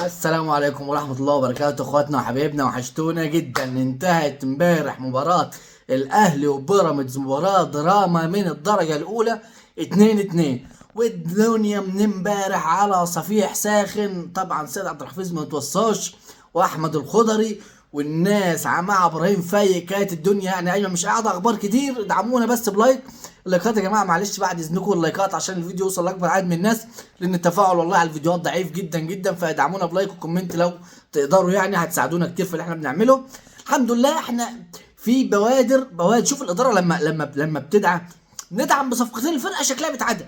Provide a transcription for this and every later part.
السلام عليكم ورحمة الله وبركاته، اخواتنا وحبايبنا، وحشتونا جدا. انتهت امبارح مباراة الاهلي وبيراميدز، مباراة دراما من الدرجة الاولى، 2-2. والدنيا من امبارح على صفيح ساخن. طبعا سيد عبد الحفيظ ما توصاش، واحمد الخضري والناس مع ابراهيم فايق. كانت الدنيا يعني ايمن مش قاعده اخبار كتير. ادعمونا بس بلايك، اللايكات يا جماعه، معلش بعد اذنكم اللايكات عشان الفيديو يوصل لاكبر عدد من الناس، لان التفاعل والله على الفيديوهات ضعيف جدا جدا. فادعمونا بلايك وكومنت لو تقدروا، يعني هتساعدونا كتير في اللي احنا بنعمله. الحمد لله احنا في بوادر. شوف الاداره لما بتدعم، ندعم بصفقتين الفرقه شكلها بيتعدل،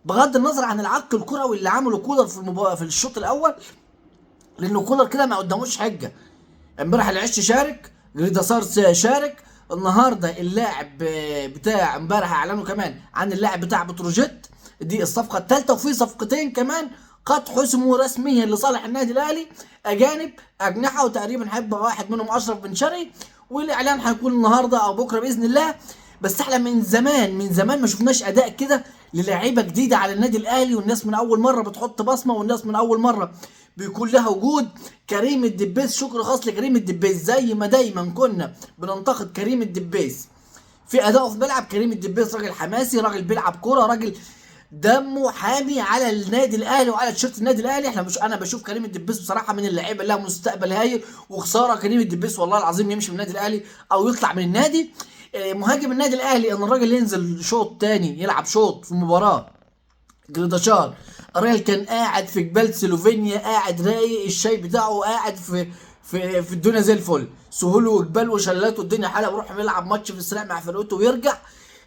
بغض النظر عن العك الكروي اللي عمله كولر في الشوط الاول، لانه كولر كده ما قداموش حجه. امبارح العش شارك، جريدا شارك، النهارده اللاعب بتاع امبارح اعلنوا كمان عن اللاعب بتاع بتروجيت، دي الصفقه الثالثه. وفي صفقتين كمان قد حسموا رسميا لصالح النادي الاهلي، اجانب اجنحه، وتقريبا هيبقى واحد منهم اشرف بن شرقي، والاعلان هيكون النهارده او بكره باذن الله. بس احنا من زمان ما شفناش اداء كده للاعيبه جديده على النادي الاهلي، والناس من اول مره بتحط بصمه، والناس من اول مره بيكون لها وجود. كريم الدبيس، شكر خاص لكريم الدبيس. زي ما دايما كنا بننتقد كريم الدبيس في ادائه في الملعب، كريم الدبيس راجل حماسي، راجل بيلعب كوره، راجل دمه حامي على النادي الاهلي وعلى تيشيرت النادي الاهلي. انا بشوف كريم الدبيس بصراحه من اللعيبه اللي لها مستقبل هايل، وخساره كريم الدبيس والله العظيم يمشي من النادي الاهلي او يطلع من النادي. مهاجم النادي الاهلي ان الراجل ينزل شوط تاني، يلعب شوط في مباراه جريداشار. الراجل كان قاعد في جبال سلوفينيا، قاعد رايق، الشاي بتاعه، قاعد في الدنيا زي الفل، سهوله وجبال وشلات والدنيا حاله، بيروح يلعب ماتش في السريع مع فرقته ويرجع.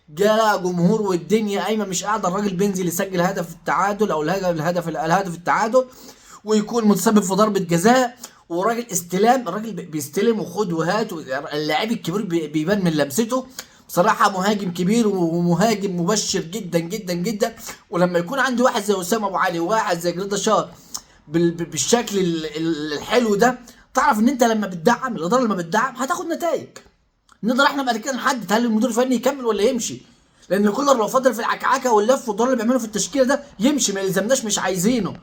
جاء جمهور والدنيا قايمه مش قاعده، الراجل بينزل يسجل هدف التعادل او الهدف التعادل، ويكون متسبب في ضربه جزاء. وراجل استلام، الراجل بيستلم وخد وهات، اللاعب الكبير بيبان من لمسته. بصراحة مهاجم كبير ومهاجم مبشر جدا جدا جدا. ولما يكون عندي واحد زي وسام ابو علي وواحد زي جريدا شار بالشكل الحلو ده، تعرف ان انت لما بتدعم الاداره، لما بتدعم هتاخد نتائج. نقدر احنا بعد كده نحدد هل المدير الفني يكمل ولا يمشي، لان كولر لو فضل في العكعكه واللف والدور اللي بيعمله في التشكيله ده يمشي، ما يلزمناش، مش عايزينه.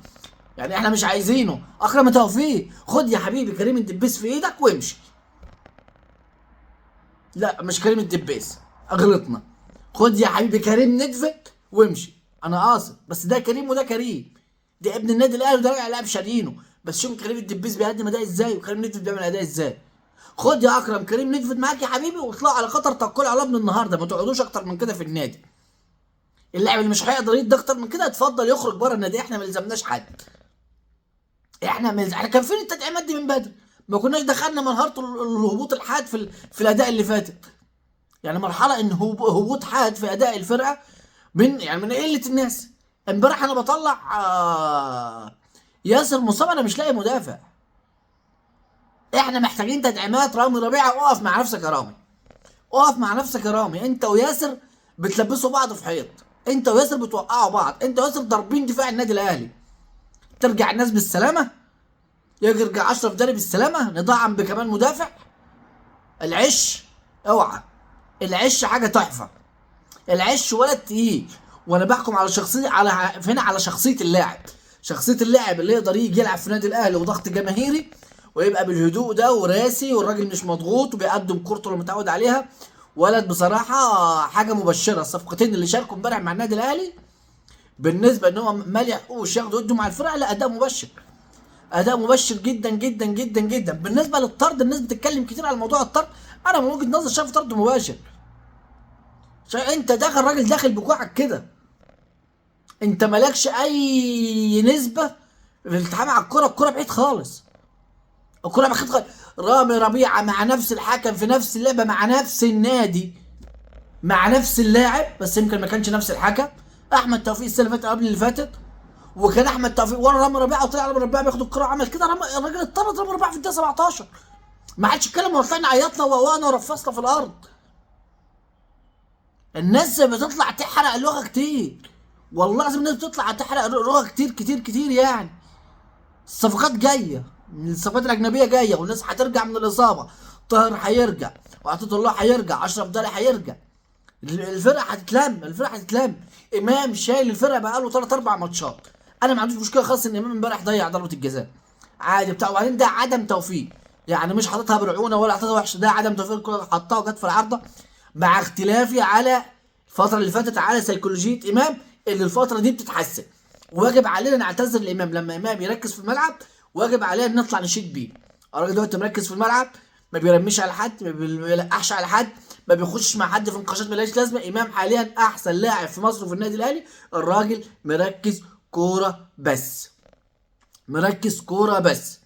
يعني احنا مش عايزينه. اكرم توفيق، خد يا حبيبي كريم الدبيس في ايدك وامشي. لا مش كريم الدبيس، اغلطنا. خد يا حبيبي كريم ندفت وامشي. انا قاصد، بس ده كريم وده كريم، ده ابن النادي الاهلي وده راجع لاعب شارينه. بس شوف كريم الدبيس بيقدم اداء ازاي، وكريم ندفت بيعمل اداء ازاي. خد يا اكرم كريم ندفت معاك يا حبيبي، واطلعوا على خطر توكلوا على الله من النهارده، ما تقعدوش اكتر من كده في النادي. اللاعب اللي مش هيقدر يدي اكتر من كده اتفضل يخرج بره النادي، احنا ما لزمناش حد. احنا كان فين التدعيمات دي من بدري؟ ما كناش دخلنا مرحله الهبوط الحاد في الاداء اللي فاتت. يعني مرحله ان هبوط حاد في اداء الفرقه من قله الناس. امبارح انا بطلع ياسر مصاب، انا مش لاقي مدافع. احنا محتاجين تدعيمات. رامي ربيعه، اقف مع نفسك يا رامي، اقف مع نفسك يا رامي. انت وياسر بتلبسوا بعض في حيط، انت وياسر بتوقعوا بعض، انت وياسر ضاربين دفاع النادي الاهلي. ترجع الناس بالسلامه، يرجع اشرف داري بالسلامه، ندعم بكمان مدافع. العش اوعى، العش حاجه تحفه، العش ولد تقيل. وانا بحكم على شخصيه، على شخصيه اللاعب، شخصيه اللاعب اللي يقدر يجي يلعب في النادي الاهلي وضغط جماهيري، ويبقى بالهدوء ده وراسي، والراجل مش مضغوط وبيقدم كورته اللي متعود عليها. ولد بصراحه حاجه مبشره. الصفقتين اللي شاركوا امبارح مع النادي الاهلي، بالنسبه ان هو ما لحقوش ياخدوا يدوا مع الفرقه، لا اداء مبشر، اداء مبشر جدا جدا جدا جدا. بالنسبه للطرد، الناس بتتكلم كتير على موضوع الطرد، انا من وجهه نظري شايف طرد مباشر. انت داخل، راجل داخل بكوعك كده، انت مالكش اي نسبه في الالتحام على الكره بعيد خالص، الكره بعيد خالص. رامي ربيعه مع نفس الحكم في نفس اللعبه مع نفس النادي مع نفس اللاعب، بس يمكن ما كانش نفس الحكم. احمد توفيق السنه اللي فاتت قبل اللي فاتت، وكان احمد توفيق ورا رامي ربيعه، وطلع رامي ربيعه بياخد الكره وعمل كده، الراجل اتطرد رامي ربيعه في الدقيقه 17. ما حدش اتكلم، وطلعنا عيطنا ووقعنا ورفصنا في الارض. الناس بتطلع تحرق لغه كتير، والله العظيم الناس بتطلع تحرق لغه كتير كتير كتير. يعني الصفقات جايه، الصفقات الاجنبيه جايه، والناس هترجع من الاصابه. طاهر هيرجع، وعطيه الله هيرجع، اشرف داري هيرجع، الفرقه هتتلم. امام شايل الفرقه بقاله 3 4 ماتشات. انا ما عنديش مشكله خالص ان امام امبارح ضيع ضربه الجزاء، عادي بتاع. وبعدين ده عدم توفيق، يعني مش حاططها برعونه ولا حاططها وحشه، ده عدم توفيق. الكره حطها وجت في العارضه. مع اختلافي على الفتره اللي فاتت على سيكولوجيه امام، اللي الفتره دي بتتحسن، واجب علينا نعتذر لامام لما امام يركز في الملعب، واجب علينا نطلع نشيد بيه. الراجل دلوقتي مركز في الملعب، ما بيرميش على حد، ما بيلقحش على حد، ما بيخشش مع حد في نقاشات ملهاش لازمه. امام حاليا احسن لاعب في مصر وفي النادي الاهلي. الراجل مركز كوره بس، مركز كوره بس.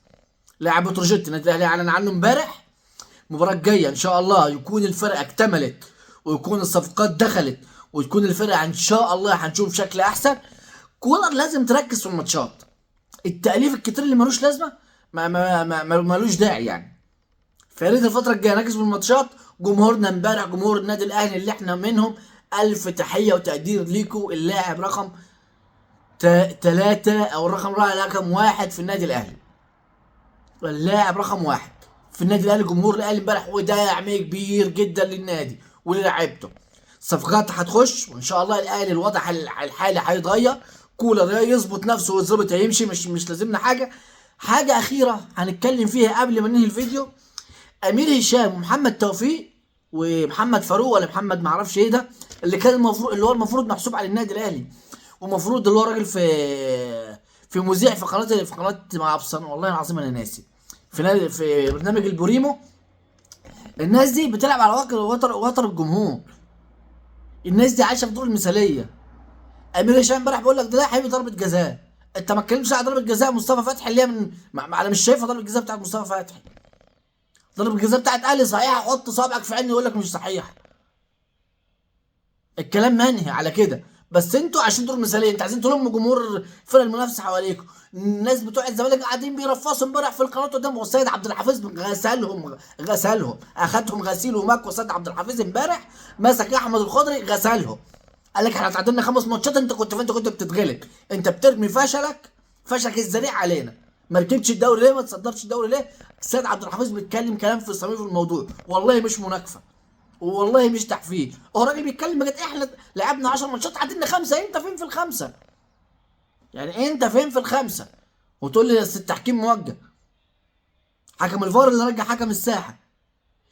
لاعب بتروجيت النادي الاهلي اعلن عنه امبارح. المباراه الجايه ان شاء الله يكون الفرقه اكتملت، ويكون الصفقات دخلت، وتكون الفرقه ان شاء الله هنشوف شكل احسن. كولر لازم تركز في الماتشات. التأليف الكتير اللي ملوش لازمه ملوش داعي يعني. فيا ريت الفتره الجايه نركز في الماتشات. جمهورنا امبارح، جمهور النادي الاهلي اللي احنا منهم، الف تحيه وتقدير ليكم. اللاعب رقم 3 او رقم 1 في النادي الاهلي، اللاعب رقم 1 في النادي الاهلي. جمهور الاهلي امبارح وداعم كبير جدا للنادي وللاعيبته. صفقات هتخش وان شاء الله الاهلي الوضع الحالي هيتغير. كولر يظبط نفسه ويظبط هيمشي، مش لازمنا حاجه. حاجه اخيره هنتكلم فيها قبل ما ننهي الفيديو. امير هشام ومحمد توفيق ومحمد فاروق ولا محمد معرفش ايه ده، اللي كان المفروض، اللي هو المفروض محسوب على النادي الاهلي، ومفروض اللي هو راجل في مذيع في قناه مع ابصن، والله العظيم انا ناسي، في برنامج البوريمو. الناس دي بتلعب على وتر الجمهور. الناس دي عايشه في دور المثاليه. امير هشام امبارح بيقول لك ده حبيبي ضربه جزاء. انت ما اتكلمتش على ضربه جزاء مصطفى فتحي اللي هي انا مش شايفها ضربه جزاء بتاعت مصطفى فتحي. ضربه الجزاء بتاعت اهلي صحيحه، حط صابعك في عيني يقول لك مش صحيحه. الكلام منهي على كده. بس انتوا عشان دول مثاليه انتوا عايزين تلموا جمهور الفرق المنافسه حواليكم. الناس بتوع الزمالك قاعدين بيرفصوا امبارح في القناه قدام، والسيد عبد الحفيظ غسلهم اخدهم غسيل ومكوى. السيد عبد الحفيظ امبارح مسك احمد الخضري غسلهم. قال لك احنا اتعادلنا 5 ماتشات، انت كنت بتتغلب، انت بترمي فشلك الذريع علينا. ما ركبتش الدوري ليه؟ ما تصدرتش الدوري ليه؟ السيد عبد الحفيظ بيتكلم كلام في صميم الموضوع، والله مش مناكفه، والله مش تحفيل. هو راجل بيتكلم بجد. احنا لعبنا 10 ماتشات عدلنا 5، انت فين في الخمسه؟ يعني انت فين في الخمسه؟ وتقول لي بس التحكيم موجه. حكم الفار اللي رجع حكم الساحه.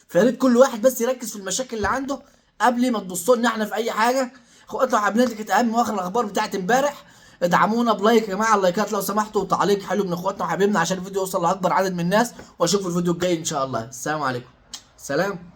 فيا ريت كل واحد بس يركز في المشاكل اللي عنده قبل ما تبصوا لنا احنا في اي حاجه. اخواتنا وحبايبنا دي كانت اهم واخر الاخبار بتاعت امبارح. ادعمونا بلايك يا جماعه، اللايكات لو سمحتوا، وتعليق حلو من اخواتنا وحبايبنا عشان الفيديو يوصل لاكبر عدد من الناس. واشوفكم الفيديو الجاي ان شاء الله. السلام عليكم. سلام.